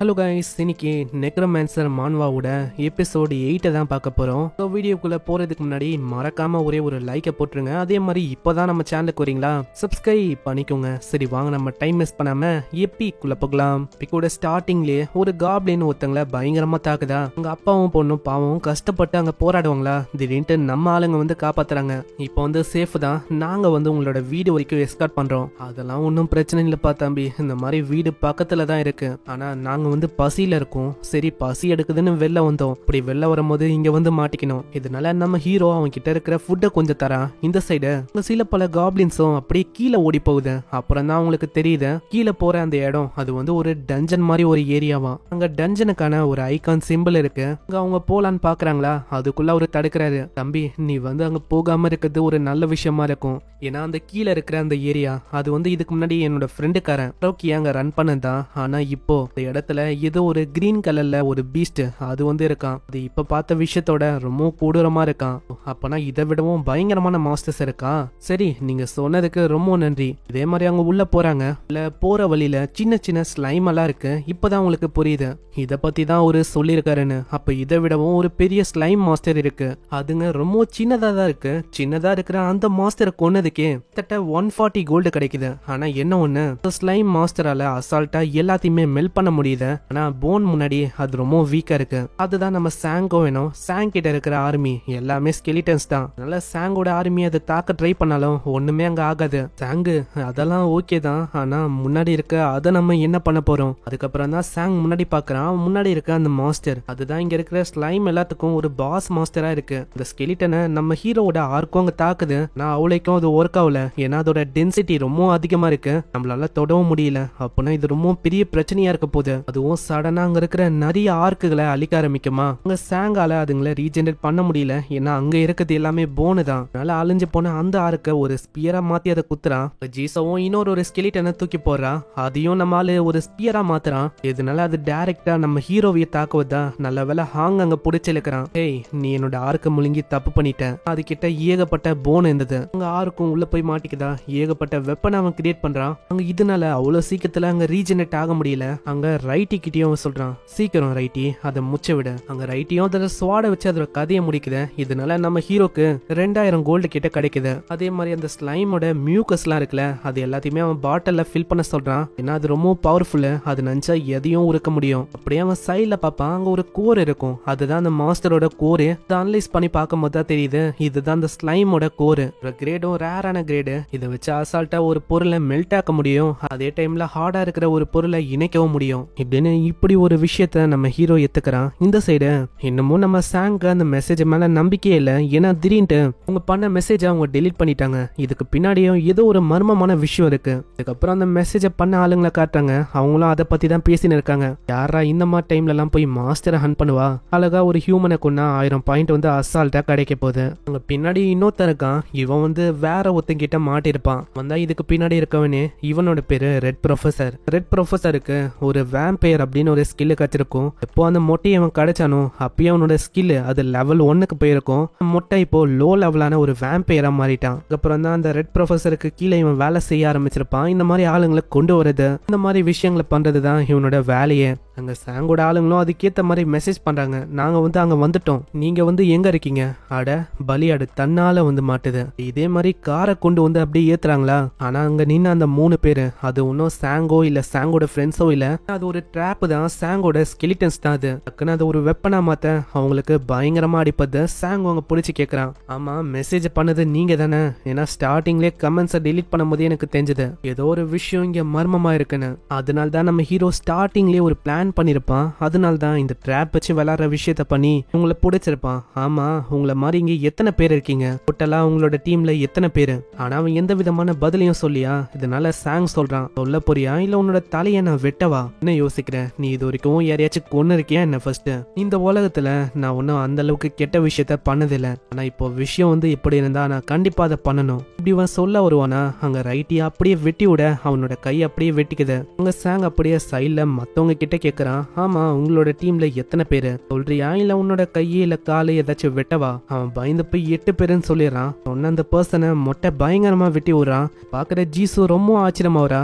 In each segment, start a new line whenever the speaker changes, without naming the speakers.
Hello guys, இன்னைக்கு நெக்ரோமான்சர் மான்வாவோட episode 8 தான் பார்க்க போறோம். ஸோ வீடியோக்குள்ள போறதுக்கு முன்னாடி மறக்காம ஒரே ஒரு லைக்கை போட்டுருங்க. அதே மாதிரி இப்போதான் நம்ம சேனலுக்கு வரீங்களா, சப்ஸ்கிரைப் பண்ணிக்கோங்க. சரி வாங்க நம்ம டைம் மிஸ் பண்ணாம எப்பிக்குள்ள போகலாம். பிக்கோட ஸ்டார்டிங்லேயே ஒரு காப்ளின் ஒருத்தங்கள பயங்கரமா தாக்குதா. அங்க அப்பாவும் பொண்ணும் பாவம் கஷ்டப்பட்டு அங்க போராடுவாங்களா, திடீர்னு நம்ம ஆளுங்க வந்து காப்பாத்துறாங்க. இப்போ வந்து சேஃப் தான், நாங்க வந்து உங்களோட வீடு வரைக்கும் எஸ்கார்ட் பண்றோம். அதெல்லாம் ஒன்றும் பிரச்சனை இல்லப்பா தம்பி, இந்த மாதிரி வீடு பக்கத்துல தான் இருக்கு. ஆனா நாங்க வந்து பசியில இருக்கும். சரி பசி எடுக்குதுன்னு வெளில வந்தோம். இப்படி வெளில வரும்போது இங்க வந்து மாட்டிக்கணும். இதனால நம்ம ஹீரோ அவன் கிட்ட இருக்கிற ஃபுட்டை கொஞ்சம் தரான். இந்த சைடு சில பல காப்ளின்ஸும் அப்படியே கீழே ஓடி போகுது. அப்புறம் தான் அவங்களுக்கு தெரியுது கீழே போற அந்த இடம் அது வந்து ஒரு டஞ்சன் மாதிரி ஒரு ஏரியாவா. அங்க டஞ்சனுக்கான ஒரு ஐகான் சிம்பிள் இருக்கு. அங்க அவங்க போலான்னு பாக்குறாங்களா, அதுக்குள்ள அவரு தடுக்கிறாரு. தம்பி நீ வந்து அங்க போகாம இருக்கிறது ஒரு நல்ல விஷயமா இருக்கும். ஏன்னா அந்த கீழே இருக்கிற அந்த ஏரியா அது வந்து இதுக்கு முன்னாடி என்னோட ஃப்ரெண்டுக்காரன் ரோக்கி அங்க ரன் பண்ணதான். ஆனா இப்போ இந்த இடத்துல ஏதோ ஒரு கிரீன் கலர்ல ஒரு பீஸ்ட் அது வந்து இருக்கான். அது இப்ப பார்த்த விஷயத்தோட ரொம்ப கொடூரமா இருக்கான். அப்பனா இதை விடவும் பயங்கரமான மாஸ்டர்ஸ் இருக்கான். சரி நீங்க சொன்னதுக்கு ரொம்ப நன்றி. இதே மாதிரி அவங்க உள்ள போறாங்க. இல்ல போற வழியில சின்ன சின்ன ஸ்லைம் எல்லாம் இருக்கு. இப்பதான் உங்களுக்கு புரியுது இத பத்தி தான் ஒரு சொல்லியிருக்காருன்னு. அப்ப இதை விடவும் ஒரு பெரிய ஸ்லைம் மாஸ்டர் இருக்கு. அதுங்க ரொம்ப சின்னதா தான் இருக்கு. சின்னதா இருக்கிற அந்த மாஸ்டரை கொன்னதுக்கே கிட்டத்தட்ட 140 கோல்டு கிடைக்குது. ஆனா என்ன ஒண்ணு, ஸ்லைம் மாஸ்டரால அசால்ட்டா எல்லாத்தையுமே மெல்ட் பண்ண முடியுது. ஆனா போன் முன்னாடி அது ரொம்ப வீக்கா இருக்கு. அதுதான் நம்ம சாங்கோ வேணும். சாங் கிட்ட இருக்கிற ஆர்மி எல்லாமே ஸ்கெலிட்டன்ஸ் தான். அதனால சாங்கோட ஆர்மி அதை தாக்க ட்ரை பண்ணாலும் ஒண்ணுமே அங்க ஆகாது. சாங்கு அதெல்லாம் ஓகே தான், ஆனா முன்னாடி இருக்க அதை நம்ம என்ன பண்ண போறோம். அதுக்கப்புறம் தான் சாங் முன்னாடி பாக்குறான். முன்னாடி இருக்க அந்த மாஸ்டர் அதுதான் இங்க இருக்கிற ஸ்லைம் எல்லாத்துக்கும் ஒரு பாஸ் மாஸ்டரா இருக்கு. இந்த ஸ்கெலிட்டனை நம்ம ஹீரோவோட ஆர்க்கும் அங்க தாக்குது. நான் அவளைக்கும் அது ஒர்க் ஆகல. ஏன்னா அதோட டென்சிட்டி ரொம்ப அதிகமா இருக்கு. நம்மளால தொடவும் முடியல. அப்படின்னா இது ரொம்ப பெரிய பிரச்சனையா இருக்க போகுது. அதுவும் சடனா அங்க இருக்கிற நிறைய ஆர்க்குகளை அழிக்க ஆரம்பிக்குமா. அங்க சாங்கால அதுங்களை ரீஜெனரேட் பண்ண முடியல. ஏன்னா அங்க இருக்கிறது எல்லாமே போனு தான். அதனால அழிஞ்சு போன அந்த ஆர்க்க ஒரு ஸ்பியரா மாத்தி அதை குத்துறான். ஜீசவும் இன்னொரு ஒரு ஸ்கெலிட்டனை தூக்கி போடுறான். அதையும் நம்மளால ஒரு ஸ்பியரா மாத்துறான். இதனால அது டைரக்டா நம்ம ஹீரோவைய தாக்குவதா. நல்ல வேலை ஹாங் அங்க புடிச்சிருக்கிறான். ஏய் நீ என்னோட ஆர்க்க முழுங்கி தப்பு பண்ணிட்ட. அது கிட்ட ஏகப்பட்ட போன் இருந்தது. அங்க ஆர்க்கும் உள்ள போய் மாட்டிக்குதா. ஏகப்பட்ட வெப்பன் அவன் கிரியேட் பண்றான். அங்க இதனால அவ்வளவு சீக்கிரத்துல அங்க ரீஜெனரேட் ஆக முடியல. அங்க ரைட்டி கிட்டயும் சொல்றான், சீக்கிரம் ரைட்டி அதை முச்ச விட. அங்க ரைட்டியும் அதோட ஸ்வாட வச்சு அதோட கதையை முடிக்குது. இதனால நம்ம ஹீரோக்கு 2000 கோல்டு கிட்ட கிடைக்குது. அதே மாதிரி அந்த ஸ்லைமோட மியூக்கஸ் எல்லாம் இருக்குல்ல, அது எல்லாத்தையுமே அவன் பாட்டில்ல ஃபில் பண்ண சொல்றான். ஏன்னா அது ரொம்ப பவர்ஃபுல். அது நினைச்சா எதையும் உருக்க முடியும். அப்படியே அவன் சைட்ல பாப்பான். அங்க ஒரு கோர் இருக்கும். அதுதான் அந்த மாஸ்டரோட கோரு. அதை அனலைஸ் பண்ணி பார்க்கும் போது தான் தெரியுது இதுதான் அந்த ஸ்லைமோட கோரு. ஒரு கிரேடும் ரேரான கிரேடு. இதை வச்சு அசால்ட்டா ஒரு பொருளை மெல்ட் ஆக்க முடியும். அதே டைம்ல ஹார்டா இருக்கிற ஒரு பொருளை இணைக்கவும் முடியும். இப்படின்னு இப்படி ஒரு விஷயத்த நம்ம ஹீரோ ஏத்துக்கிறான். இந்த சைடு இன்னமும் நம்ம சாங்க்கு அந்த மெசேஜ் மேல நம்பிக்கையே இல்லை. ஏன்னா திடீர்னு அவங்க பண்ண மெசேஜை அவங்க டெலீட் பண்ணிட்டாங்க. இதுக்கு பின்னாடியும் ஏதோ ஒரு மர்மமான விஷயம் இருக்கு. இதுக்கப்புறம் அந்த மெசேஜை பண்ண ஆளுங்களை காட்டுறாங்க. அவங்களும் அதை பத்தி தான் பேசின்னு இருக்காங்க. யாரா இந்த மாதிரி டைம்ல எல்லாம் போய் மாஸ்டரை ஹண்ட் பண்ணுவா. அழகா ஒரு ஹியூமனை கொண்டா 1000 பாயிண்ட் வந்து அசால்ட்டா கிடைக்க போகுது. அங்க பின்னாடி இன்னொருத்தன் இருக்கான். இவன் வந்து வேற ஒருத்தங்கிட்ட மாட்டிருப்பான். வந்தா இதுக்கு பின்னாடி இருக்கவனே இவனோட பேரு ரெட் ப்ரொஃபசர். ரெட் ப்ரொஃபசருக்கு ஒரு வேம்பயர் அப்படின்னு ஒரு ஸ்கில் கிடைச்சிருக்கும். இப்போ அந்த மொட்டையை அவன் கிடைச்சானோ அப்பயே அவனோட ஸ்கில் அது லெவல் 1க்கு போயிருக்கும். மொட்டை இப்போ லோ லெவலான ஒரு வேம்பயரா மாறிட்டான். அதுக்கப்புறம் தான் அந்த ரெட் ப்ரொஃபசருக்கு கீழே இவன் வேலை செய்ய ஆரம்பிச்சிருப்பான். இந்த மாதிரி ஆளுங்களை கொண்டு வரது, இந்த மாதிரி விஷயங்களை பண்றதுதான் இவனோட வேலையே. அங்க சாங்கோட ஆளுங்களும் அதுக்கேத்த மாதிரி மெசேஜ் பண்றாங்க. நாங்க வந்து அங்க வந்துட்டோம், நீங்க வந்து எங்க இருக்கீங்க. அட பலியாடு தன்னால வந்து மாட்டுது. இதே மாதிரி காரை கொண்டு வந்து அப்படியே ஏத்துறாங்களா. ஆனா அங்க நின்று அந்த 3 பேரு அது ஒன்னும் சாங்கோ இல்ல சாங்கோட ஃப்ரெண்ட்ஸோ இல்ல. அது ஒரு ட்ராப் தான். சாங்கோட ஸ்கெலிட்டன்ஸ் தான் அது. டக்குன்னு அது ஒரு வெப்பனா மாத்த அவங்களுக்கு பயங்கரமா அடிப்பது. சாங் அவங்க பிடிச்சி கேக்குறான், ஆமா மெசேஜ் பண்ணது நீங்க தானே. ஏன்னா ஸ்டார்டிங்லேயே கமெண்ட்ஸை டெலீட் பண்ணும் போதே எனக்கு தெரிஞ்சது ஏதோ ஒரு விஷயம் இங்க மர்மமா இருக்குன்னு. அதனால தான் நம்ம ஹீரோ ஸ்டார்டிங்லேயே ஒரு பிளான் பண்ணிருப்பான். அதனால தான் இந்த ட்ராப் வச்சு விளையாடுற விஷயத்த பண்ணி உங்களை பிடிச்சிருப்பான். ஆமா உங்களை மாதிரி இங்க எத்தனை பேர் இருக்கீங்க, டோட்டலா உங்களோட டீம்ல எத்தனை பேரு. ஆனா அவன் எந்த விதமான பதிலையும் சொல்லியா. இதனால சாங் சொல்றான், சொல்ல போறியா இல்ல உன்னோட தலையை நான் வெட்டவா. என்ன யோசிக்கிறேன், நீ இது வரைக்கும் யாரையாச்சும் கொன்னு இருக்கியா என்ன. ஃபர்ஸ்ட் இந்த உலகத்துல நான் ஒன்னும் அந்த அளவுக்கு கெட்ட விஷயத்த பண்ணதில்லை. ஆனா இப்போ விஷயம் வந்து இப்படி இருந்தா நான் கண்டிப்பா அதை பண்ணணும். இப்படி அவன் சொல்ல வருவானா. அங்க ரைட்டி அப்படியே வெட்டி விட அவனோட கை அப்படியே வெட்டிக்குது. அங்க சாங் அப்படியே சைட்ல மத்தவங்க கிட்ட கேக்குறான், ஆமா உங்களோட டீம்ல எத்தனை பேரு சொல்றியா, இல்ல உன்னோட கையே இல்ல காலு ஏதாச்சும் வெட்டவா? அவன் பயந்து போய் 8 பேருன்னு சொல்லிடுறான். சொன்ன அந்த பர்சனை மொட்டை பயங்கரமா வெட்டி விடுறான். பாக்குற ஜீசு ரொம்ப ஆச்சரியமாவரா,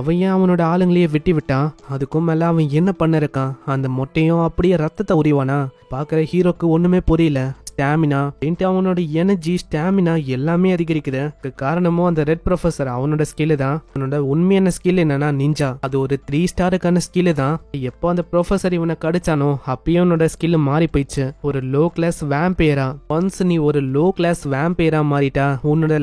அவன் ஏன் அவனோட ஆளுங்களையே வெட்டி விட்டான்? அதுக்கும் மேல அவன் என்ன பண்ண இருக்கான்? அந்த மொட்டையும் அப்படியே ரத்தத்தை உரிவானா? பாக்குற ஹீரோக்கு ஒண்ணுமே புரியல. ஸ்டாமினா அவனோட எனர்ஜி ஸ்டாமினா எல்லாமே அதிகரிக்குது. காரணமும் அந்த ரெட் ப்ரொஃபசர் அவனோட ஸ்கில் தான். அவனோட உண்மையான ஸ்கில் என்னன்னா நிஞ்சா. அது ஒரு 3 ஸ்டாருக்கான ஸ்கில் தான். எப்போ அந்த ப்ரொஃபசர் இவனை கடிச்சானோ அப்பயும் அவனோட ஸ்கில் மாறி போயிடுச்சு. ஒரு லோ கிளாஸ் வேம்பையரா. ஒன்ஸ் நீ ஒரு லோ கிளாஸ் வேம்பையரா மாறிட்டா உன்னோட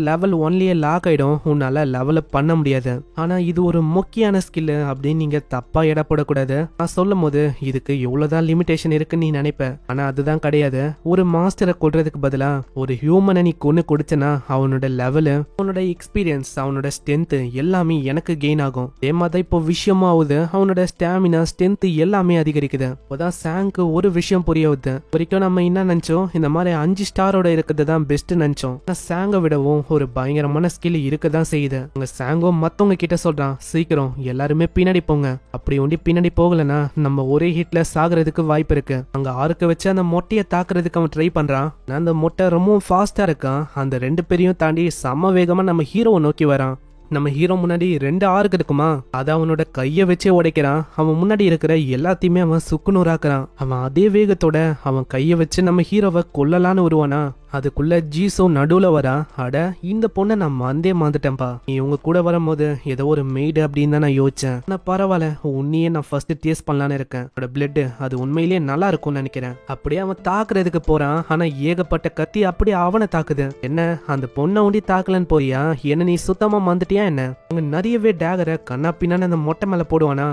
லெவல் ஒன்லயே லாக் ஆயிடும். உன்னால லெவல் பண்ண முடியாது. ஆனா இது ஒரு முக்கியமான ஸ்கில் அப்படின்னு நீங்க தப்பா இடப்படக்கூடாது. நான் சொல்லும் போது இதுக்கு எவ்வளவுதான் லிமிடேஷன் இருக்குன்னு நீ நினைப்ப, ஆனா அதுதான் கிடையாது. ஒரு மாஸ்டரை கொல்றதுக்கு பதிலா ஒரு ஹியூமனை நீ கொன்னு கொடுத்தனா அவனோட லெவலு, அவனோட எக்ஸ்பீரியன்ஸ், அவனோட ஸ்ட்ரென்த் எல்லாமே எனக்கு கெயின் ஆகும். அதே மாதிரி இப்போ விஷயமா ஆகுது. அவனோட ஸ்டாமினா ஸ்ட்ரென்த் எல்லாமே அதிகரிக்குது. அப்போதான் சாங்க்கு ஒரு விஷயம் புரியுது. வரைக்கும் நம்ம என்ன நினைச்சோம், இந்த மாதிரி 5 ஸ்டாரோட இருக்கிறது தான் பெஸ்ட் நினைச்சோம். சாங்கை விடவும் ஒரு பயங்கரமான ஸ்கில் இருக்கதான் செய்யுது. அங்க சாங்கும் மத்தவங்க கிட்ட சொல்றான், சீக்கிரம் எல்லாருமே பின்னாடி போங்க. அப்படி ஒண்டி பின்னாடி போகலன்னா நம்ம ஒரே ஹிட்ல சாகுறதுக்கு வாய்ப்பு இருக்கு. அங்க ஆறுக்க வச்சு அந்த மொட்டையை தாக்குறதுக்கு அவன் ட்ரை பண்றான். அந்த மொட்டை ரொம்பவும் ஃபாஸ்டா இருக்கான். அந்த 2 பேரையும் தாண்டி செம்ம வேகமா நம்ம ஹீரோவை நோக்கி வரான். நம்ம ஹீரோ முன்னாடி 2 ஆறுக்கு இருக்குமா, அதை அவனோட கைய வச்சே உடைக்கிறான். அவன் முன்னாடி இருக்கிற எல்லாத்தையுமே அவன் சுக்குநூறாக்குறான். அவன் அதே வேகத்தோட அவன் கைய வச்சு நம்ம ஹீரோவை கொல்லலான்னு வருவானா, அதுக்குள்ள ஜீசோ நடுவுல வரா. அட இந்த பொண்ணை நான் மந்தே மாந்துட்டேன்பா, நீ உங்க கூட வரும்போது ஏதோ ஒரு மெய்டு அப்படின்னு தான் நான் யோசிச்சேன். ஆனா பரவாயில்ல, உன்னையே நான் ஃபர்ஸ்ட் டேஸ்ட் பண்ணலான்னு இருக்கேன். பிளட் அது உண்மையிலேயே நல்லா இருக்கும்னு நினைக்கிறேன். அப்படியே அவன் தாக்குறதுக்கு போறான். ஆனா ஏகப்பட்ட கத்தி அப்படியே அவனை தாக்குது. என்ன அந்த பொண்ணை ஒண்டி தாக்கலன்னு போறியா? என்ன நீ சுத்தமா மந்துட்டியா என்ன? அங்க நிறையவே டேகரை கண்ணா பின்னான்னு அந்த மொட்டை மேல போடுவானா.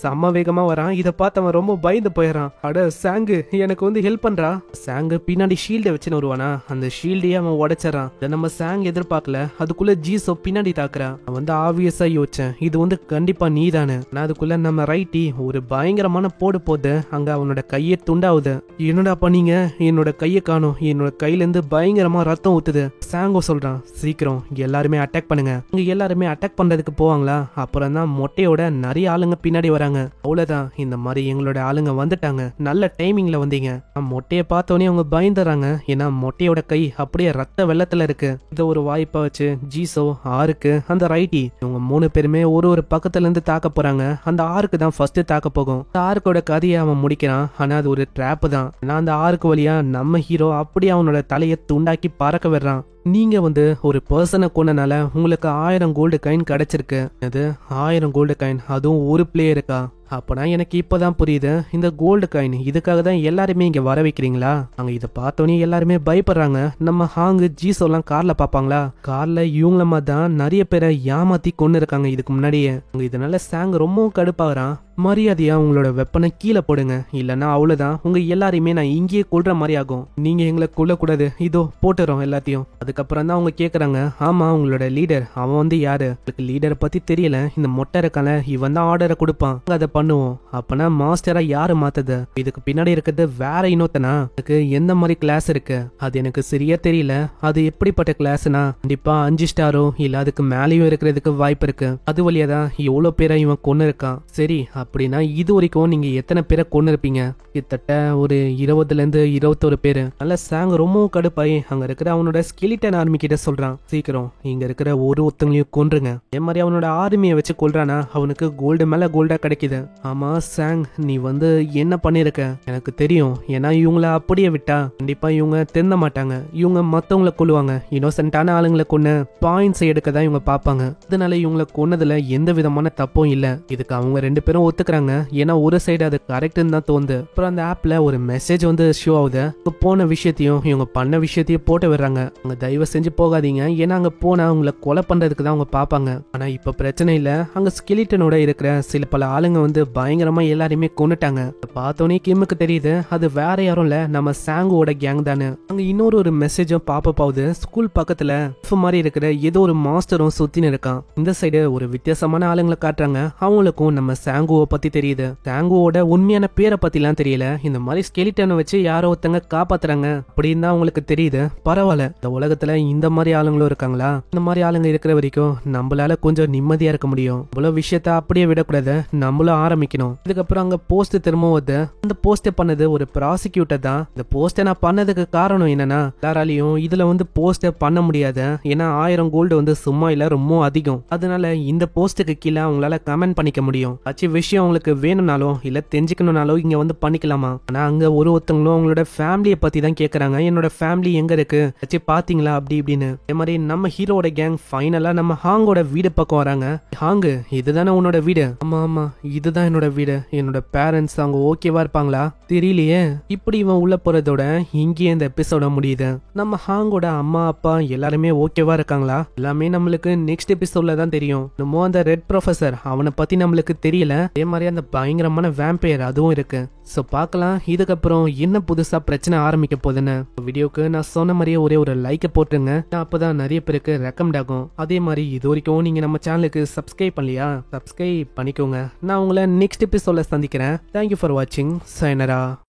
செம்ம வேகமா வரான். இதை பார்த்து அவன் ரொம்ப பயந்து போயிடறான். அட சாங்கு எனக்கு ஹெல்ப் பண்றா. சாங்கு பின்னாடி ஷீல்டை வச்சுன்னு வருவானா, அந்த ஷீல்டையே அவன் உடைச்சறான். இதை நம்ம சாங் எதிர்பார்க்கல. அதுக்குள்ள ஜீசோ பின்னாடி தாக்குறான். அவன் ஆப்வியஸா யோசிச்சேன், இது கண்டிப்பா நீ தானே. அதுக்குள்ள நம்ம ரைட்டி ஒரு பயங்கரமான போடு போது அங்க அவனோட கையை துண்டாவுது. என்னடா பண்ணீங்க? என்னோட கையை காணும். என்னோட கையில இருந்து பயங்கரமா ரத்தம் ஊத்துது. சாங்கோ சொல்றான், சீக்கிரம் எல்லாருமே அட்டாக் பண்ணுங்க. இங்க எல்லாருமே அட்டாக் பண்றதுக்கு போவாங்களா? அப்புறம் தான் மொட்டையோட நிறைய ஆளுங்க பின்னாடி வராங்க. அவ்வளவுதான், இந்த மாதிரி எங்களோட ஆளுங்க வந்துட்டாங்க. நல்ல டைமிங்ல வந்தீங்க. மொட்டையை பார்த்தோன்னே அவங்க பயந்துறாங்க. ஏன்னா மொட்டையோட கை அப்படியே ரத்த வெள்ளத்துல இருக்கு. இத ஒரு வாய்ப்பா வச்சு ஜீசோ ஆறுக்கு அந்த ரைட்டி இவங்க 3 பேருமே ஒரு பக்கத்துல இருந்து தாக்க போறாங்க. அந்த ஆறுக்கு தான் ஃபர்ஸ்ட் தாக்க போகும். அந்த ஆறுக்கோட கதையை அவன் முடிக்கிறான். ஆனா அது ஒரு ட்ராப் தான். ஆனா அந்த ஆறுக்கு வழியா நம்ம ஹீரோ அப்படியே அவனோட தலையை துண்டாக்கி பறக்க விடுறான். நீங்க ஒரு பர்சனை கொண்டனால உங்களுக்கு 1000 கோல்டு காயின் கிடைச்சிருக்கு. அது 1000 கோல்டு காயின், அதுவும் ஒரு பிளேயருக்கா? அப்பனா எனக்கு இப்பதான் புரியுது, இந்த கோல்டு காயின் இதுக்காக தான் எல்லாருமே இங்க வர வைக்கிறீங்களா? அங்க இதை பார்த்தோன்னே எல்லாருமே பயப்படுறாங்க. நம்ம ஹாங்கு ஜீசோலாம் கார்ல பாப்பாங்களா? கார்ல இவங்களமா தான் நிறைய பேரை ஏமாத்தி கொண்டு இருக்காங்க இதுக்கு முன்னாடியே. இதனால சாங் ரொம்பவும் கடுப்பாகிறான். மரியாதையா உங்களோட வெப்பனை கீழே போடுங்க, இல்லன்னா அவ்வளவுதான், உங்க எல்லாரையுமே நான் இங்கேயே கொல்ற மாதிரி ஆகும். நீங்க எங்களை கொல்லக்கூடாது, இதோ போட்டுறோம் எல்லாத்தையும். அதுக்கப்புறம் தான் அவங்க கேக்குறாங்க, ஆமா உங்களோட லீடர் அவன் யாரு? உங்களுக்கு லீடரை பத்தி தெரியல. இந்த மொட்டை இருக்கான இவன் தான் ஆர்டரை கொடுப்பான், அதை பண்ணுவோம். அப்பனா மாஸ்டரா யாரு மாத்தது? இதுக்கு பின்னாடி இருக்கிறது வேற இன்னொத்தனா? எனக்கு எந்த மாதிரி கிளாஸ் இருக்கு அது எனக்கு சரியா தெரியல. அது எப்படிப்பட்ட கிளாஸ்னா கண்டிப்பா 5 ஸ்டாரோ இல்ல அதுக்கு மேலேயும் இருக்கிறதுக்கு வாய்ப்பு இருக்கு. அது வழியா தான் எவ்வளவு பேரை இவன் கொண்டு இருக்கான். சரி, அப்படின்னா இது வரைக்கும் நீங்க எத்தனை பேரை கொண்டு இருப்பீங்க? கிட்டத்தட்ட ஒரு 20ல இருந்து 21 பேரு. நல்ல சாங் ரொம்பவும் கடுப்பாயி அங்க இருக்கிற அவனோட ஸ்கெலிட்டன் ஆர்மி கிட்ட சொல்றான், சீக்கிரம் இங்க இருக்கிற ஒருத்தங்களையும் கொன்றுங்க. அதே மாதிரி அவனோட ஆர்மியை வச்சு கொல்றானா அவனுக்கு கோல்டு மேல கோல்டா கிடைக்குது. ஆமா சாங், நீ என்ன பண்ணிருக்க எனக்கு தெரியும். ஏன்னா இவங்கள அப்படியே விட்டா கண்டிப்பா இவங்க தெரிந்த மாட்டாங்க. இவங்க மத்தவங்களை கொல்லுவாங்க. இன்னோசென்டான ஆளுங்களை கொண்டு பாயிண்ட்ஸ் எடுக்க தான் இவங்க பாப்பாங்க. அதனால இவங்களை கொன்னதுல எந்த விதமான தப்பும் இல்ல. இதுக்கு அவங்க 2 பேரும் ஒத்துக்கிறாங்க. ஏன்னா ஒரு சைடு அது கரெக்ட்னு தான் தோணுது. அப்புறம் அந்த ஆப்ல ஒரு மெசேஜ் ஷோ ஆகுது. போன விஷயத்தையும் இவங்க பண்ண விஷயத்தையும் போட்டு விடுறாங்க. அங்க தயவு செஞ்சு போகாதீங்க, ஏன்னா அங்க போனா அவங்களை கொலை பண்றதுக்கு தான் அவங்க பாப்பாங்க. ஆனா இப்ப பிரச்சனை இல்ல. அங்க ஸ்கெலிட்டனோட இருக்கிற சில பல ஆளுங்க பயங்கரமா எல்லாரையுமே கொன்னுட்டாங்க. பார்த்தோன்னே கிம்முக்கு தெரியுது அது வேற யாரும் இல்ல, நம்ம சாங்கோட கேங் தானே. அங்க இன்னொரு மெசேஜும் பாப்பப் ஆகுது. ஸ்கூல் பக்கத்துல மாதிரி இருக்கிற ஏதோ ஒரு மாஸ்டரும் சுத்தின்னு இருக்கான். இந்த சைடு ஒரு வித்தியாசமான ஆளுங்களை காட்டுறாங்க. அவங்களுக்கும் நம்ம சாங்குவை பத்தி தெரியுது. சாங்குவோட உண்மையான பேரை பத்திலாம் தெரியல. இந்த மாதிரி ஸ்கெலிட்டனை வச்சு யாரோ ஒருத்தங்க காப்பாத்துறாங்க அப்படின்னு தான் அவங்களுக்கு தெரியுது. பரவாயில்ல, இந்த உலகத்துல இந்த மாதிரி ஆளுங்களும் இருக்காங்களா? இந்த மாதிரி ஆளுங்க இருக்கிற வரைக்கும் நம்மளால கொஞ்சம் நிம்மதியா இருக்க முடியும். இவ்வளவு விஷயத்த அப்படியே விடக்கூடாது. நம்மளும் ஆரம்பிக்கணும். இதுக்கப்புறம் அங்க போஸ்ட் திரும்ப வருது. அந்த போஸ்ட் பண்ணது ஒரு ப்ராசிக்யூட்டர் தான். இந்த போஸ்ட நான் பண்ணதுக்கு காரணம் என்னன்னா, யாராலையும் இதுல போஸ்ட பண்ண முடியாது. ஏன்னா 1000 கோல்டு சும்மா இல்ல, ரொம்ப அதிகம். அதனால இந்த போஸ்டுக்கு கீழே அவங்களால கமெண்ட் பண்ணிக்க முடியும். ஆச்சு விஷயம் உங்களுக்கு வேணும்னாலும் இல்ல தெரிஞ்சுக்கணும்னாலும் இங்க பண்ணிக்கலாமா. ஆனா அங்க ஒருத்தவங்களும் அவங்களோட ஃபேமிலியை பத்தி தான் கேக்குறாங்க. என்னோட ஃபேமிலி எங்க இருக்கு ஆச்சு பாத்தீங்களா அப்படி இப்படின்னு. அதே மாதிரி நம்ம ஹீரோட கேங் ஃபைனலா நம்ம ஹாங்கோட வீடு பக்கம் வராங்க. ஹாங்கு, இதுதானே உன்னோட வீடு? ஆமா ஆமா, இதுதான் என்னோட வீடு. என்னோட பேரண்ட்ஸ் அவங்க ஓகேவா இருப்பாங்களா தெரியலையே. இப்படி இவன் உள்ள போறதோட இங்கேயே இந்த எபிசோட முடியுது. நம்ம ஹாங்கோட அம்மா அப்பா எல்லாருமே ஓகேவா இருக்காங்களா எல்லாமே நம்மளுக்கு நெக்ஸ்ட் எபிசோட்ல தான் தெரியும். நம்ம அந்த ரெட் ப்ரொஃபசர் அவனை பத்தி நம்மளுக்கு தெரியல. அதே மாதிரி அந்த பயங்கரமான வேம்பயர் அதுவும் இருக்கு. சோ பார்க்கலாம் இதுக்கப்புறம் என்ன புதுசா பிரச்சனை ஆரம்பிக்க போகுதுன்னு. வீடியோக்கு நான் சொன்ன மாதிரியே ஒரே ஒரு லைக்கை போட்டுருங்க. அப்பதான் நிறைய பேருக்கு ரெக்கமெண்ட் ஆகும். அதே மாதிரி இது வரைக்கும் நீங்க நம்ம சேனலுக்கு சப்ஸ்கிரைப் பண்ணலையா, சப்ஸ்கிரைப் பண்ணிக்கோங்க. நான் உங்களை நெக்ஸ்ட் எபிசோட்ல சந்திக்கிறேன். தேங்க்யூ ஃபார் வாட்சிங். சைனரா.